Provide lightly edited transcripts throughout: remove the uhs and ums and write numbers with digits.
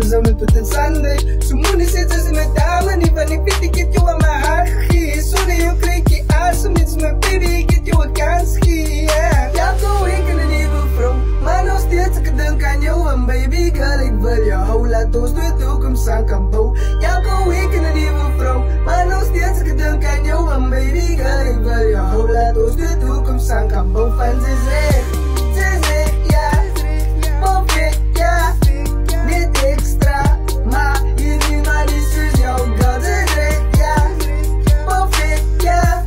zouden tot een Sunday. Zo moeder zit als in een dame, niet van ik weet ik heb jou aan mijn hart gegeven. Sorry, je kreeg je awesome, dit is mijn baby, ik heb jou een kans gegeven. Ja, go, ik en een nieuwe vrouw, maar nog steeds ik denk aan jou en baby girl, ik wil je houden. Laat ons de toekomst aan kan bouwen. Ja, go, ik en een nieuwe vrouw, maar nog steeds ik denk aan jou en baby girl, ik wil je houden. Laat ons de toekomst aan kan bouwen. Van ze zegt, ja, perfect, ja, niet extra, maar hier niet maar die is jouw girl. Ze zegt, ja, perfect, ja,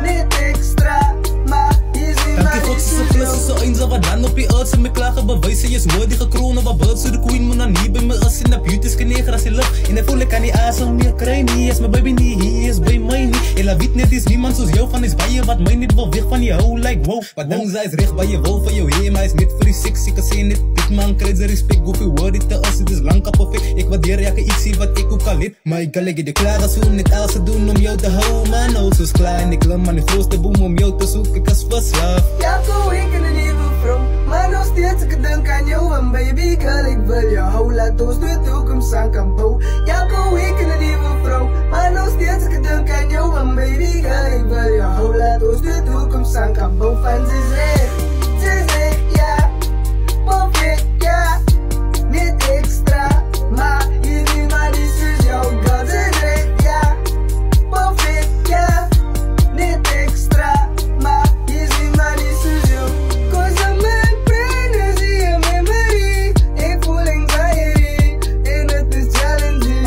niet extra, maar hier niet maar die is jouw girl. Zo eens wat dan op je uit, ze me klagen bewijzen, je is mooi die gekronen, wat beurt, zo de queen moet dan niet bij me as in de beauty is geneger als je lucht, en hij voel ik aan die asem meer krijg niet, is mijn baby niet, hier is bij mij niet, en la weet net is niemand zoals jou van is bij je, wat mij niet wil weg van jou, like wow, wat dan zij is recht bij je, wil van jou heen, maar is niet voor die seks, ik kan zeggen niet, dit man krijgt ze respect, hoeveel woord dit te as, het is lang perfect, ik waardeer ja, ik zie wat ik ook al weet, maar ik kan leggen de klaar zo, net alles te doen om jou te houden, man, oh, zo is klaar, en ik lam aan de grootste boom om jou te zoeken, ik als verslaafd. Ja, go, ik en een nieuwe vrouw, maar nog steeds ik denk aan jou en baby girl, ik wil je houden. Laat ons de toekomst aan kan bouwen. Ja, go, ik en een nieuwe vrouw, maar nog steeds ik denk aan jou en baby girl, ik wil je houden. Laat ons de toekomst aan kan bouwen. Van ze zegt, ja, perfect, ja, niet extra, maar hier niet maar die is jouw girl. Ze zegt, ja, perfect, ja, niet extra, maar hier niet maar die is jouw. Cause I'm in pregnancy and memory, ik voel anxiety, en het is challenging.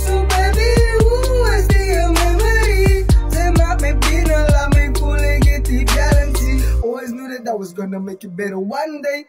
So baby, hoe is die memory? Ze maakt me binnen, laat me voelen, ik get die guarantee. Always knew that I was gonna make it better one day.